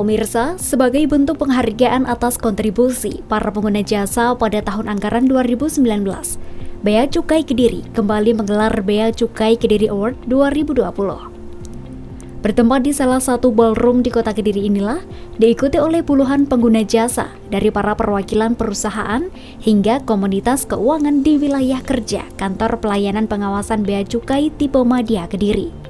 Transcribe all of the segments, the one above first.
pemirsa, sebagai bentuk penghargaan atas kontribusi para pengguna jasa pada tahun anggaran 2019, Bea Cukai Kediri kembali menggelar Bea Cukai Kediri Award 2020. Bertempat di salah satu ballroom di Kota Kediri inilah diikuti oleh puluhan pengguna jasa dari para perwakilan perusahaan hingga komunitas keuangan di wilayah kerja Kantor Pelayanan Pengawasan Bea Cukai Tipe Madya Kediri.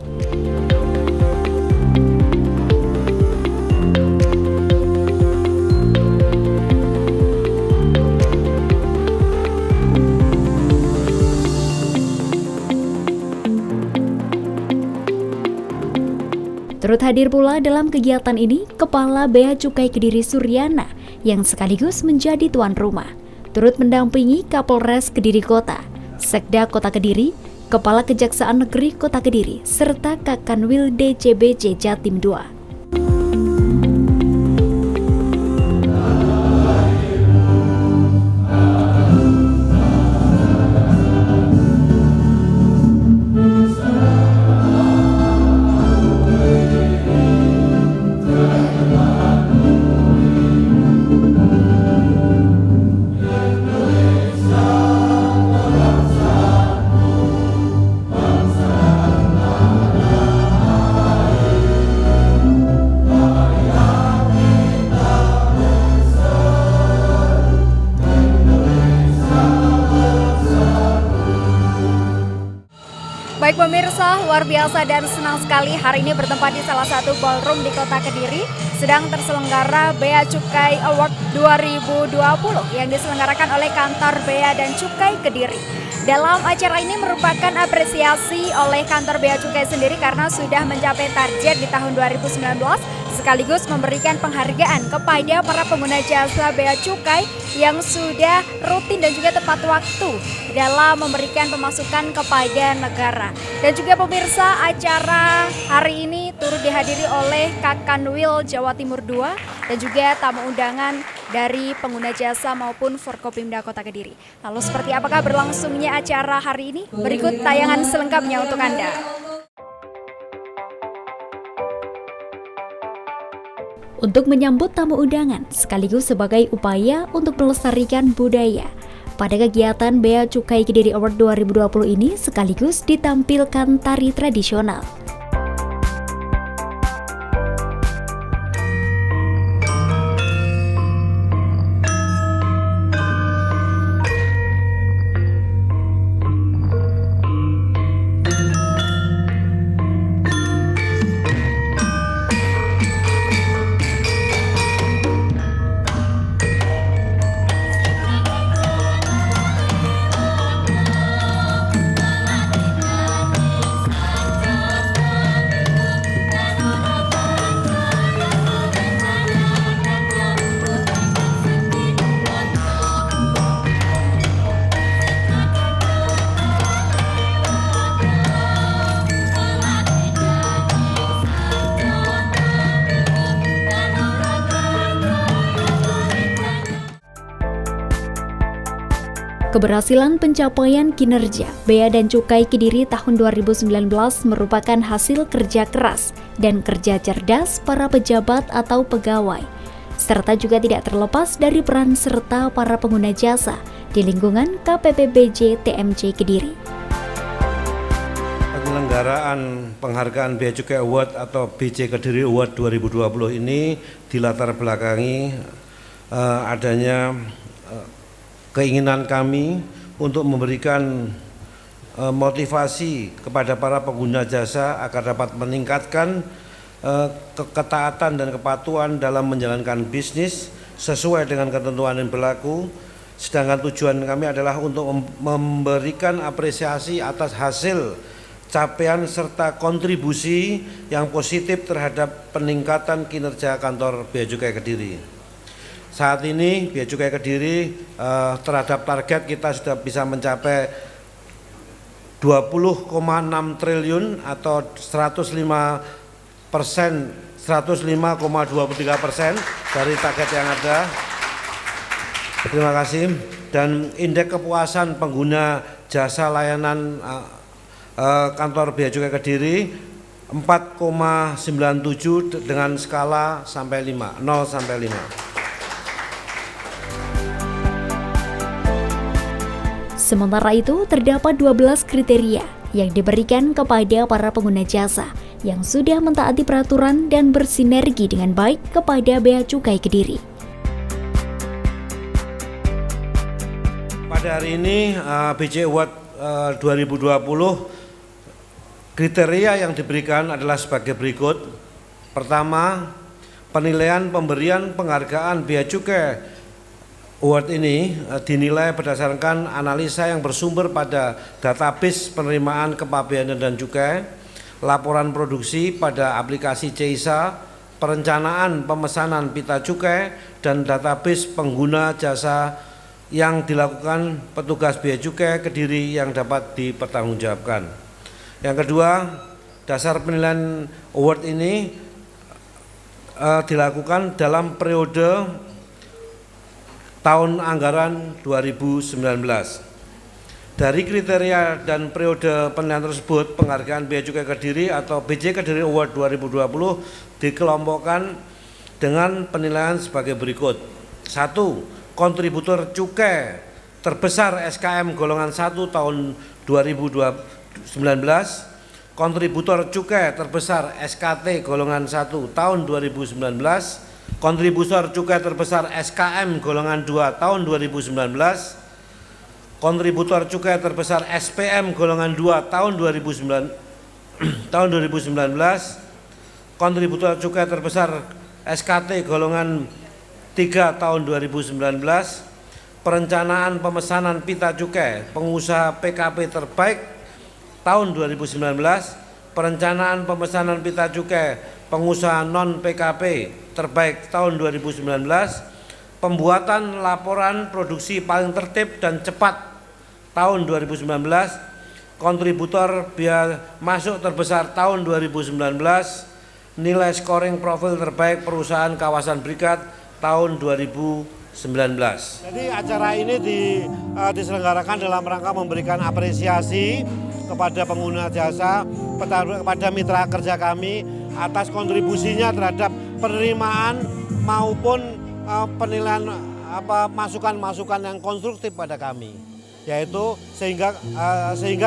Turut hadir pula dalam kegiatan ini Kepala Bea Cukai Kediri Suryana yang sekaligus menjadi tuan rumah. Turut mendampingi Kapolres Kediri Kota, Sekda Kota Kediri, Kepala Kejaksaan Negeri Kota Kediri, serta Kakanwil DCBC Jatim II. Baik pemirsa, luar biasa dan senang sekali hari ini bertempat di salah satu ballroom di Kota Kediri sedang terselenggara Bea Cukai Award 2020 yang diselenggarakan oleh Kantor Bea dan Cukai Kediri. Dalam acara ini merupakan apresiasi oleh Kantor Bea Cukai sendiri karena sudah mencapai target di tahun 2019 sekaligus memberikan penghargaan kepada para pengguna jasa Bea Cukai yang sudah rutin dan juga tepat waktu dalam memberikan pemasukan kepada negara. Dan juga pemirsa, acara hari ini turut dihadiri oleh Kakanwil Jawa Timur II dan juga tamu undangan dari pengguna jasa maupun Forkopimda Kota Kediri. Lalu seperti apakah berlangsungnya acara hari ini? Berikut tayangan selengkapnya untuk Anda. Untuk menyambut tamu undangan sekaligus sebagai upaya untuk melestarikan budaya. Pada kegiatan Bea Cukai Kediri Award 2020 ini sekaligus ditampilkan tari tradisional. Keberhasilan pencapaian kinerja Bea dan Cukai Kediri tahun 2019 merupakan hasil kerja keras dan kerja cerdas para pejabat atau pegawai, serta juga tidak terlepas dari peran serta para pengguna jasa di lingkungan KPPBJ TMC Kediri. Penyelenggaraan penghargaan Bea Cukai Award atau BC Kediri Award 2020 ini dilatar belakangi adanya keinginan kami untuk memberikan motivasi kepada para pengguna jasa agar dapat meningkatkan ketaatan dan kepatuhan dalam menjalankan bisnis sesuai dengan ketentuan yang berlaku. Sedangkan tujuan kami adalah untuk memberikan apresiasi atas hasil capaian serta kontribusi yang positif terhadap peningkatan kinerja kantor Bea Cukai Kediri. Saat ini Bea Cukai Kediri terhadap target kita sudah bisa mencapai 20,6 triliun atau 105,23% dari target yang ada. Terima kasih. Dan indeks kepuasan pengguna jasa layanan kantor Bea Cukai Kediri 4,97 dengan skala sampai 5, 0 sampai 5. Sementara itu, terdapat 12 kriteria yang diberikan kepada para pengguna jasa yang sudah mentaati peraturan dan bersinergi dengan baik kepada Bea Cukai Kediri. Pada hari ini BCK Award 2020 kriteria yang diberikan adalah sebagai berikut. Pertama, penilaian pemberian penghargaan Bea Cukai Award ini dinilai berdasarkan analisa yang bersumber pada database penerimaan kepabeanan dan cukai, laporan produksi pada aplikasi CISA, perencanaan pemesanan pita cukai, dan database pengguna jasa yang dilakukan petugas Bea Cukai Kediri yang dapat dipertanggungjawabkan. Yang kedua, dasar penilaian award ini dilakukan dalam periode tahun anggaran 2019. Dari kriteria dan periode penilaian tersebut, penghargaan Bea Cukai Kediri atau BCK Kediri Award 2020 dikelompokkan dengan penilaian sebagai berikut. 1. Kontributor cukai terbesar SKM golongan 1 tahun 2019, kontributor cukai terbesar SKT golongan 1 tahun 2019, kontributor cukai terbesar SKM golongan 2 tahun 2019, kontributor cukai terbesar SPM golongan 2 tahun 2019, kontributor cukai terbesar SKT golongan 3 tahun 2019, perencanaan pemesanan pita cukai pengusaha PKP terbaik tahun 2019, perencanaan pemesanan pita cukai pengusaha non PKP terbaik tahun 2019, pembuatan laporan produksi paling tertib dan cepat tahun 2019, kontributor biaya masuk terbesar tahun 2019, nilai scoring profil terbaik perusahaan kawasan Berikat tahun 2019. Jadi acara ini diselenggarakan dalam rangka memberikan apresiasi kepada pengguna jasa, kepada mitra kerja kami atas kontribusinya terhadap penerimaan maupun penilaian masukan-masukan yang konstruktif pada kami, yaitu sehingga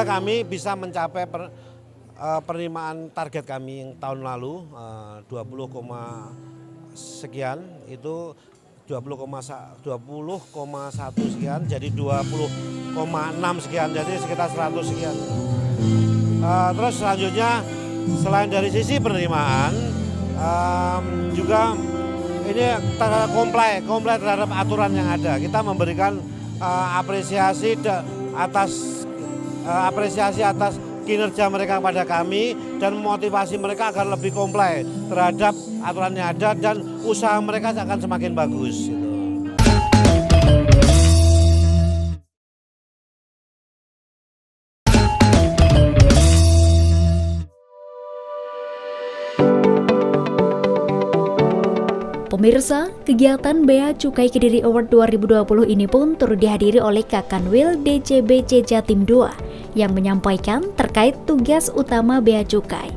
kami bisa mencapai penerimaan target kami yang tahun lalu 20, sekian, itu 20,1 sekian jadi 20,6 sekian, jadi sekitar 100 sekian. Terus selanjutnya selain dari sisi penerimaan juga ini komplai terhadap aturan yang ada. Kita memberikan apresiasi atas kinerja mereka pada kami dan memotivasi mereka agar lebih komplai terhadap aturan yang ada dan usaha mereka akan semakin bagus. Pemirsa, kegiatan Bea Cukai Kediri Award 2020 ini pun turut dihadiri oleh Kakanwil DCBC Jatim 2 yang menyampaikan terkait tugas utama Bea Cukai.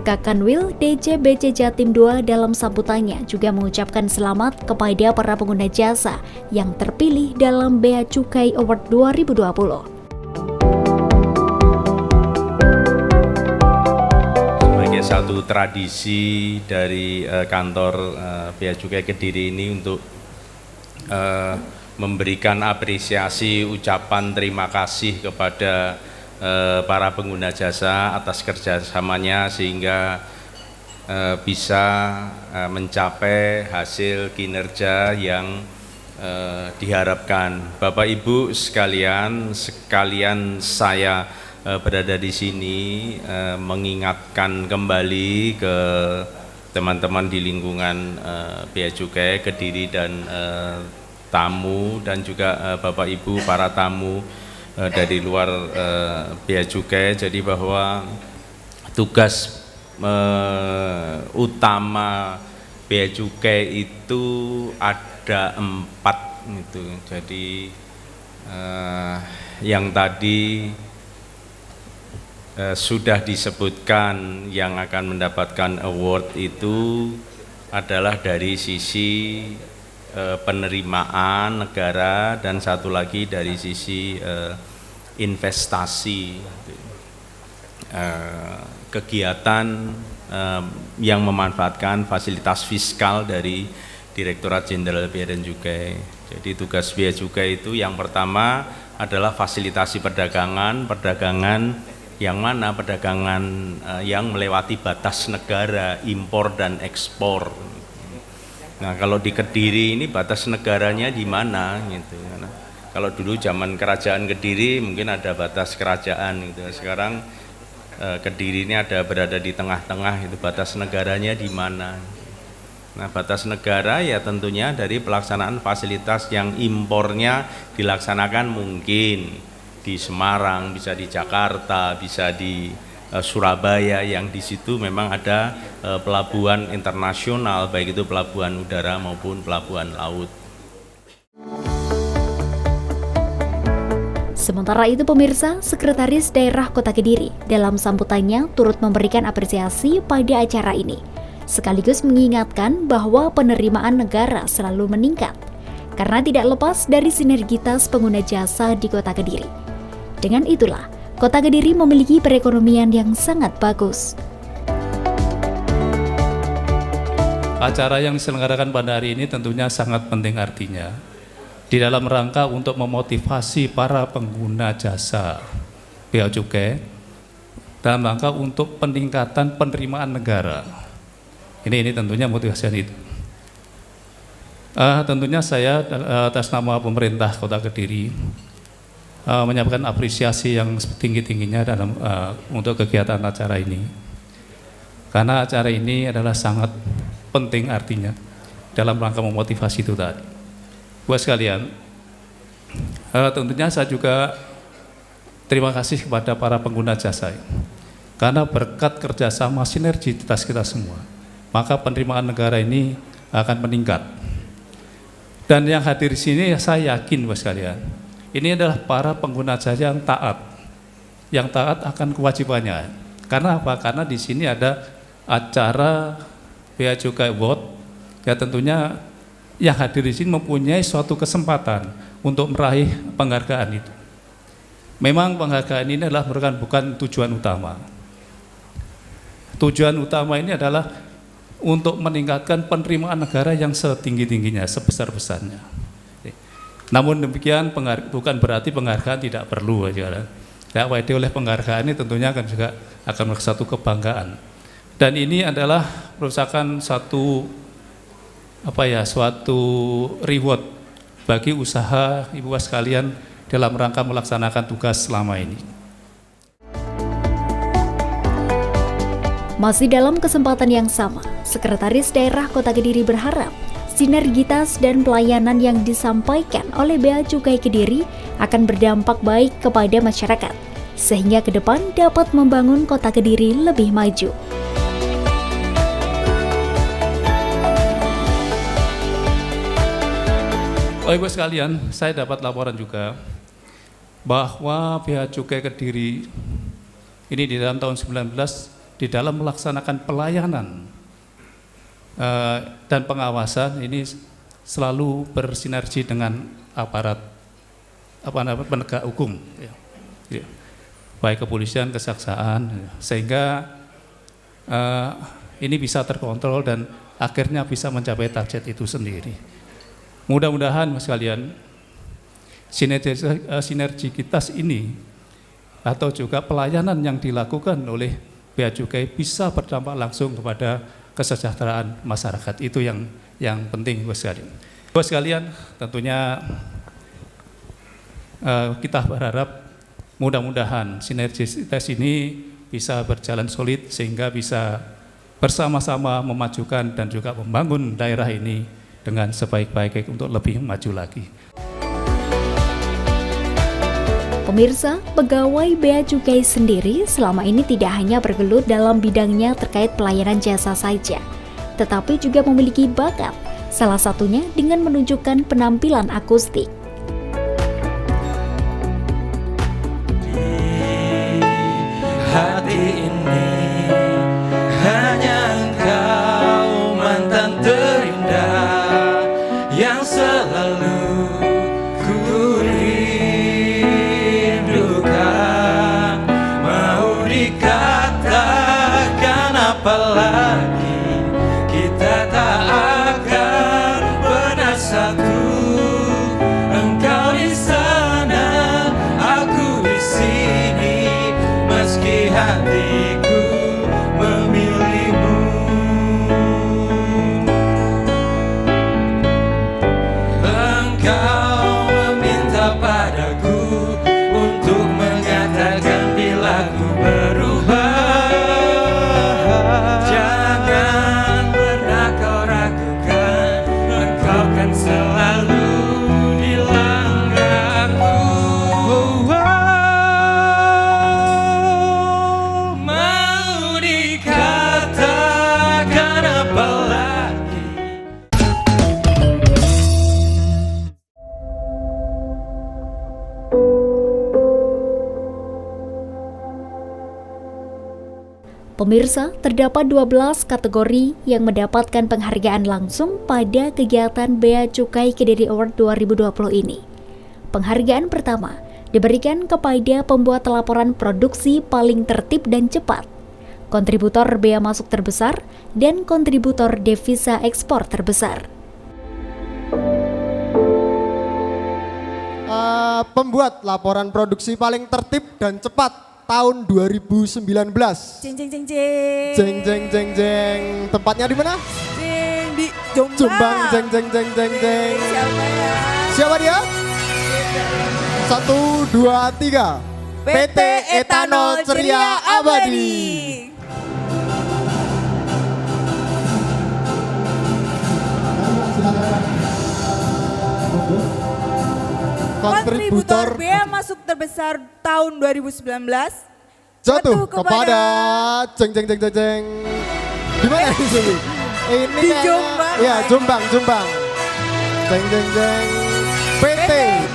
Kakanwil DCBC Jatim 2 dalam sambutannya juga mengucapkan selamat kepada para pengguna jasa yang terpilih dalam Bea Cukai Award 2020. Satu tradisi dari kantor Bea Cukai Kediri ini untuk memberikan apresiasi ucapan terima kasih kepada para pengguna jasa atas kerjasamanya sehingga bisa mencapai hasil kinerja yang diharapkan. Bapak Ibu sekalian saya berada di sini mengingatkan kembali ke teman-teman di lingkungan Bea Cukai Kediri dan tamu dan juga Bapak Ibu para tamu dari luar Bea Cukai, jadi bahwa tugas utama Bea Cukai itu ada 4 gitu. Jadi yang tadi sudah disebutkan yang akan mendapatkan award itu adalah dari sisi penerimaan negara dan satu lagi dari sisi investasi, kegiatan yang memanfaatkan fasilitas fiskal dari Direktorat Jenderal Bea dan Cukai. Jadi tugas Bea Cukai itu yang pertama adalah fasilitasi perdagangan yang mana perdagangan yang melewati batas negara, impor dan ekspor. Nah, kalau di Kediri ini batas negaranya di mana gitu. Kalau dulu zaman kerajaan Kediri mungkin ada batas kerajaan gitu. Sekarang Kediri ini berada di tengah-tengah, itu batas negaranya di mana. Nah, batas negara ya tentunya dari pelaksanaan fasilitas yang impornya dilaksanakan mungkin di Semarang, bisa di Jakarta, bisa di Surabaya, yang di situ memang ada pelabuhan internasional, baik itu pelabuhan udara maupun pelabuhan laut. Sementara itu pemirsa, Sekretaris Daerah Kota Kediri dalam sambutannya turut memberikan apresiasi pada acara ini, sekaligus mengingatkan bahwa penerimaan negara selalu meningkat karena tidak lepas dari sinergitas pengguna jasa di Kota Kediri. Dengan itulah, Kota Kediri memiliki perekonomian yang sangat bagus. Acara yang diselenggarakan pada hari ini tentunya sangat penting artinya di dalam rangka untuk memotivasi para pengguna jasa Bea Cukai dalam rangka untuk peningkatan penerimaan negara. Ini tentunya motivasi itu. Tentunya saya atas nama pemerintah Kota Kediri menyampaikan apresiasi yang setinggi-tingginya dalam untuk kegiatan acara ini, karena acara ini adalah sangat penting artinya dalam rangka memotivasi itu tadi. Buat sekalian, tentunya saya juga terima kasih kepada para pengguna jasa, karena berkat kerjasama sinergitas kita semua, maka penerimaan negara ini akan meningkat. Dan yang hadir di sini saya yakin buat sekalian, ini adalah para pengguna jasa yang taat akan kewajibannya. Karena apa? Karena di sini ada acara Bea Cukai Award, ya tentunya yang hadir di sini mempunyai suatu kesempatan untuk meraih penghargaan itu. Memang penghargaan ini adalah bukan tujuan utama. Tujuan utama ini adalah untuk meningkatkan penerimaan negara yang setinggi-tingginya, sebesar-besarnya. Namun demikian bukan berarti penghargaan tidak perlu aja. Ya, oleh penghargaan ini tentunya juga akan satu kebanggaan. Dan ini adalah merupakan suatu reward bagi usaha ibu sekalian dalam rangka melaksanakan tugas selama ini. Masih dalam kesempatan yang sama, Sekretaris Daerah Kota Kediri berharap sinergitas dan pelayanan yang disampaikan oleh Bea Cukai Kediri akan berdampak baik kepada masyarakat, sehingga ke depan dapat membangun Kota Kediri lebih maju. Ibu sekalian, saya dapat laporan juga bahwa Bea Cukai Kediri ini di dalam tahun 19 di dalam melaksanakan pelayanan dan pengawasan ini selalu bersinergi dengan aparat penegak hukum, ya. Baik kepolisian, kejaksaan, sehingga ini bisa terkontrol dan akhirnya bisa mencapai target itu sendiri. Mudah-mudahan Mas sekalian, sinergitas ini atau juga pelayanan yang dilakukan oleh Bea Cukai bisa berdampak langsung kepada kesejahteraan masyarakat. Itu yang penting Mas sekalian. Mas sekalian, tentunya kita berharap mudah-mudahan sinergitas ini bisa berjalan solid sehingga bisa bersama-sama memajukan dan juga membangun daerah ini dengan sebaik-baiknya untuk lebih maju lagi. Pemirsa, pegawai Bea Cukai sendiri selama ini tidak hanya bergelut dalam bidangnya terkait pelayanan jasa saja, tetapi juga memiliki bakat, salah satunya dengan menunjukkan penampilan akustik. Di Pemirsa, terdapat 12 kategori yang mendapatkan penghargaan langsung pada kegiatan Bea Cukai Kediri Award 2020 ini. Penghargaan pertama diberikan kepada pembuat laporan produksi paling tertib dan cepat, kontributor bea masuk terbesar, dan kontributor devisa ekspor terbesar. Pembuat laporan produksi paling tertib dan cepat tahun 2019. Jeng jeng jeng jeng. Jeng jeng jeng jeng. Tempatnya di mana? Jeng di Jombang. Jombang. Jeng jeng jeng jeng jeng. Siapa ya? Siapa dia? 1, 2, 3. PT Etanol Ceria Abadi. Kontributor bea masuk terbesar tahun 2019 jatuh kepada jeng jeng jeng jeng jeng. Di mana di sini? Ini Di Jombang. Ya, Jombang, Jombang. Jeng jeng jeng. PT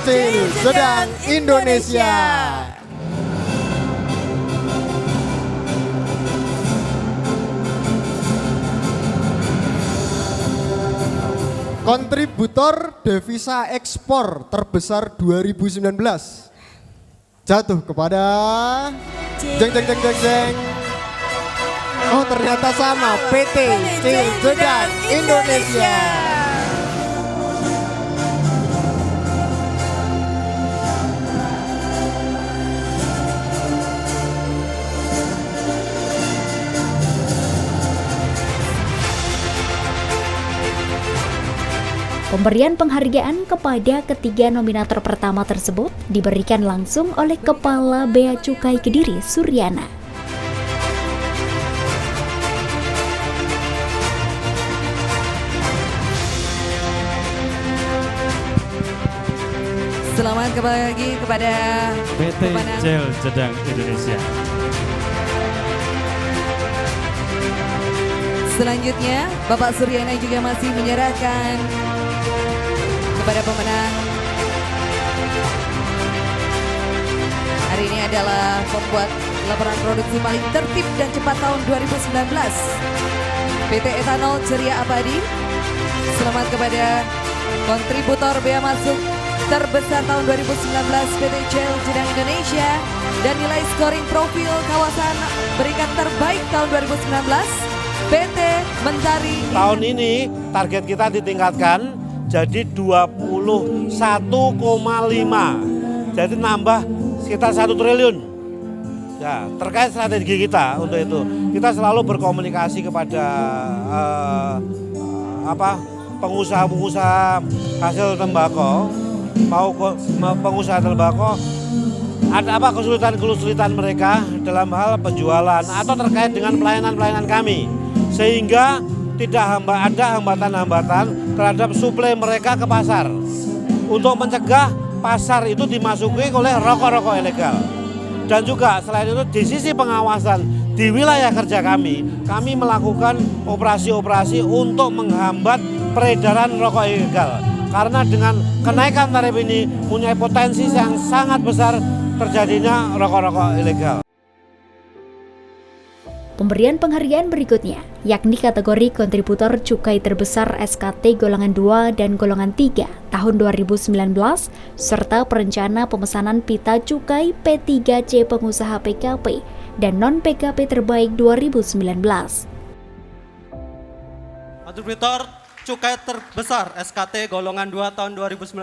Cil Sedang Indonesia. Kontributor devisa ekspor terbesar 2019 jatuh kepada jeng jeng jeng jeng jeng. Oh, ternyata sama, PT Cil Sedang Indonesia. Pemberian penghargaan kepada ketiga nominator pertama tersebut diberikan langsung oleh Kepala Bea Cukai Kediri, Suryana. Selamat kembali lagi kepada PT Cil Sedang Indonesia. Selanjutnya, Bapak Suryana juga masih menyerahkan kepada pemenang. Hari ini adalah pembuat laporan produksi paling tertib dan cepat tahun 2019, PT Etanol Ceria Abadi. Selamat kepada kontributor bea masuk terbesar tahun 2019, PT Cil Sedang Indonesia, dan nilai scoring profil kawasan berikat terbaik tahun 2019, PT Mentari. Tahun ini target kita ditingkatkan jadi 21,5. Jadi nambah sekitar 1 triliun. Ya, terkait strategi kita untuk itu. Kita selalu berkomunikasi kepada pengusaha-pengusaha hasil tembakau, mau pengusaha tembakau, ada apa kesulitan-kesulitan mereka dalam hal penjualan atau terkait dengan pelayanan-pelayanan kami. Sehingga tidak ada hambatan-hambatan terhadap suplai mereka ke pasar untuk mencegah pasar itu dimasuki oleh rokok-rokok ilegal. Dan juga selain itu di sisi pengawasan di wilayah kerja kami melakukan operasi-operasi untuk menghambat peredaran rokok ilegal. Karena dengan kenaikan tarif ini punya potensi yang sangat besar terjadinya rokok-rokok ilegal. Pemberian penghargaan berikutnya, yakni kategori kontributor cukai terbesar SKT golongan 2 dan golongan 3 tahun 2019, serta perencana pemesanan pita cukai P3C pengusaha PKP dan non-PKP terbaik 2019. Kontributor cukai terbesar SKT golongan 2 tahun 2019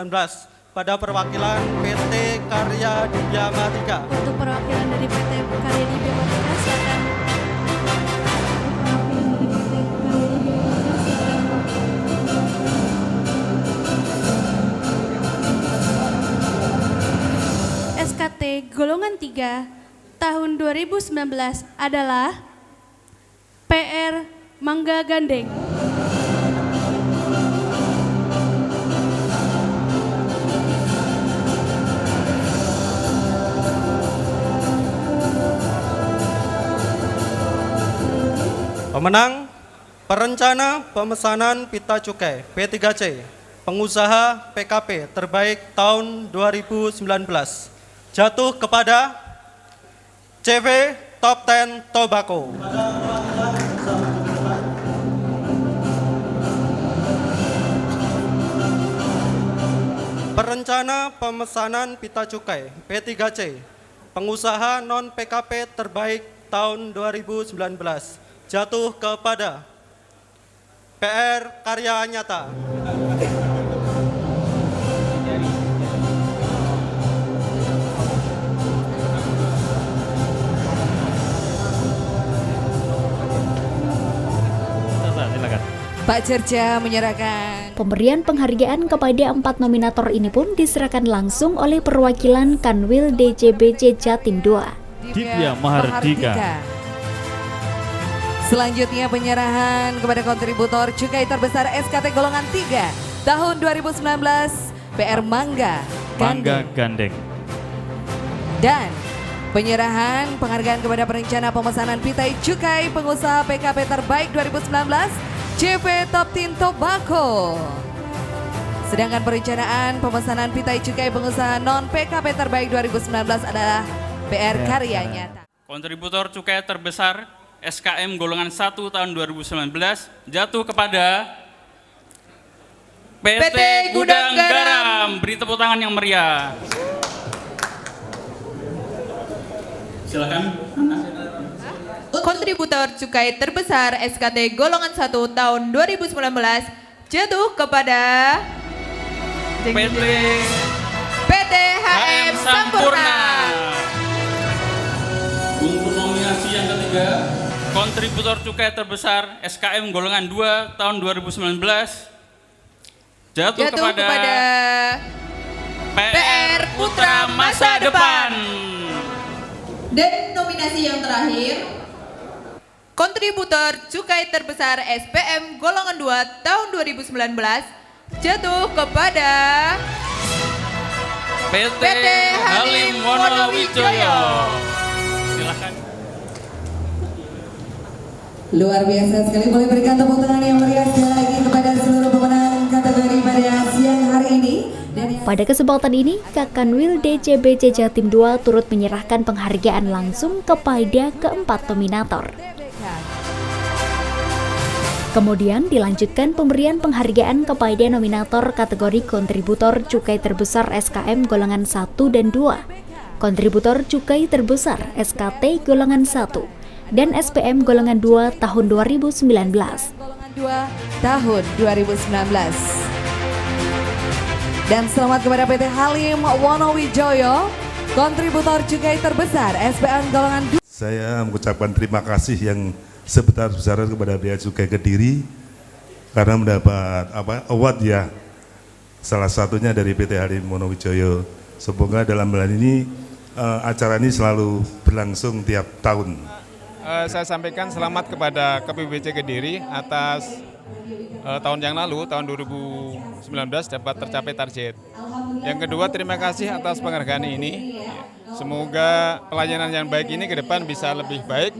pada perwakilan PT Karya Dibya Matika. Untuk perwakilan dari PT Karya Dibya Matika, silakan. SKT golongan 3 tahun 2019 adalah PR Mangga Gandeng. Pemenang perencana pemesanan pita cukai P3C pengusaha PKP terbaik tahun 2019 jatuh kepada CV Top 10 Tobacco. Perencana pemesanan pita cukai P3C, pengusaha non-PKP terbaik tahun 2019, jatuh kepada PR Karya Nyata. Pak Cerja menyerahkan. Pemberian penghargaan kepada 4 nominator ini pun diserahkan langsung oleh perwakilan Kanwil DJBC Jatim 2. Divya Mahardika. Selanjutnya penyerahan kepada kontributor cukai terbesar SKT golongan 3 tahun 2019 PR Mangga Gandeng. Dan penyerahan penghargaan kepada perencana pemesanan pita cukai pengusaha PKP terbaik 2019 CP Top 10 Tobacco. Sedangkan perencanaan pemesanan pita cukai pengusaha non PKP terbaik 2019 adalah PR Karya Nyata. Kontributor cukai terbesar SKM golongan 1 tahun 2019 jatuh kepada PT Gudang Garam. Beri tepuk tangan yang meriah. Silakan. Kontributor cukai terbesar SKT golongan 1 tahun 2019 jatuh kepada PT HM Sampurna. Untuk nominasi yang ketiga, kontributor cukai terbesar SKM golongan 2 tahun 2019 jatuh kepada PR Putra Masa Depan. Dan nominasi yang terakhir, kontributor cukai terbesar SPM golongan 2 tahun 2019 jatuh kepada PT Halim Wonowijoyo. Silakan. Luar biasa sekali, boleh berikan tepuk tangan yang meriah sekali lagi kepada seluruh pemenang kategori pada siang hari ini. Pada kesempatan ini, Kanwil DJBC Jatim 2 turut menyerahkan penghargaan langsung kepada keempat nominator. Kemudian dilanjutkan pemberian penghargaan kepada nominator kategori kontributor cukai terbesar SKM golongan 1 dan 2, kontributor cukai terbesar SKT golongan 1, dan SPM golongan 2 tahun 2019. Golongan 2 tahun 2019. Dan selamat kepada PT Halim Wonowijoyo, kontributor cukai terbesar SPM golongan 2. Saya mengucapkan terima kasih yang sebesar-besarnya kepada Bea Cukai Kediri karena mendapat award ya, salah satunya dari PT Halim Wonowijoyo. Semoga dalam bulan ini acara ini selalu berlangsung tiap tahun. Saya sampaikan selamat kepada KPBC Kediri atas tahun yang lalu, tahun 2019 dapat tercapai target. Yang kedua, terima kasih atas penghargaan ini. Semoga pelayanan yang baik ini ke depan bisa lebih baik,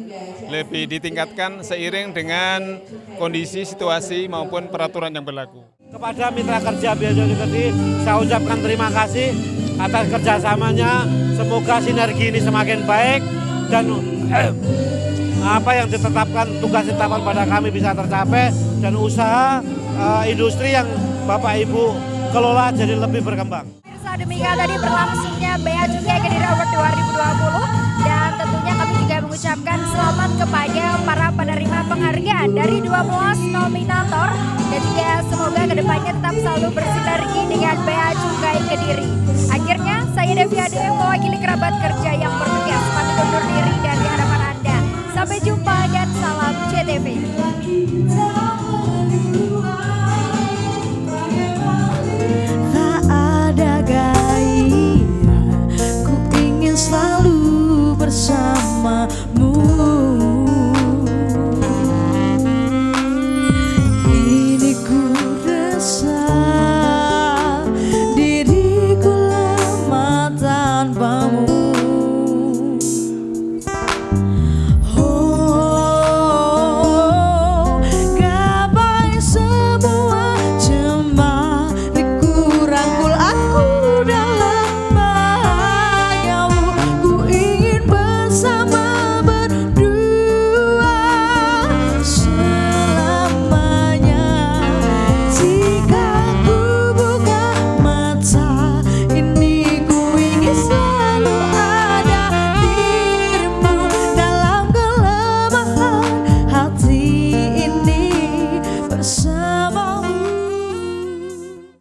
lebih ditingkatkan seiring dengan kondisi, situasi maupun peraturan yang berlaku. Kepada mitra kerja Bea Cukai Kediri, saya ucapkan terima kasih atas kerjasamanya. Semoga sinergi ini semakin baik dan apa yang ditetapkan, tugas ditetapkan pada kami bisa tercapai dan usaha industri yang Bapak Ibu kelola jadi lebih berkembang. Demikian tadi berlangsungnya Bea Cukai Kediri Award 2020 dan tentunya kami juga mengucapkan selamat kepada para penerima penghargaan dari 12 nominator dan juga semoga kedepannya tetap selalu bersinergi dengan Bea Cukai Kediri. Akhirnya saya Devi Ade mewakili kerabat kerja yang bertugas pamit undur diri dari hadapan Anda. Sampai jumpa.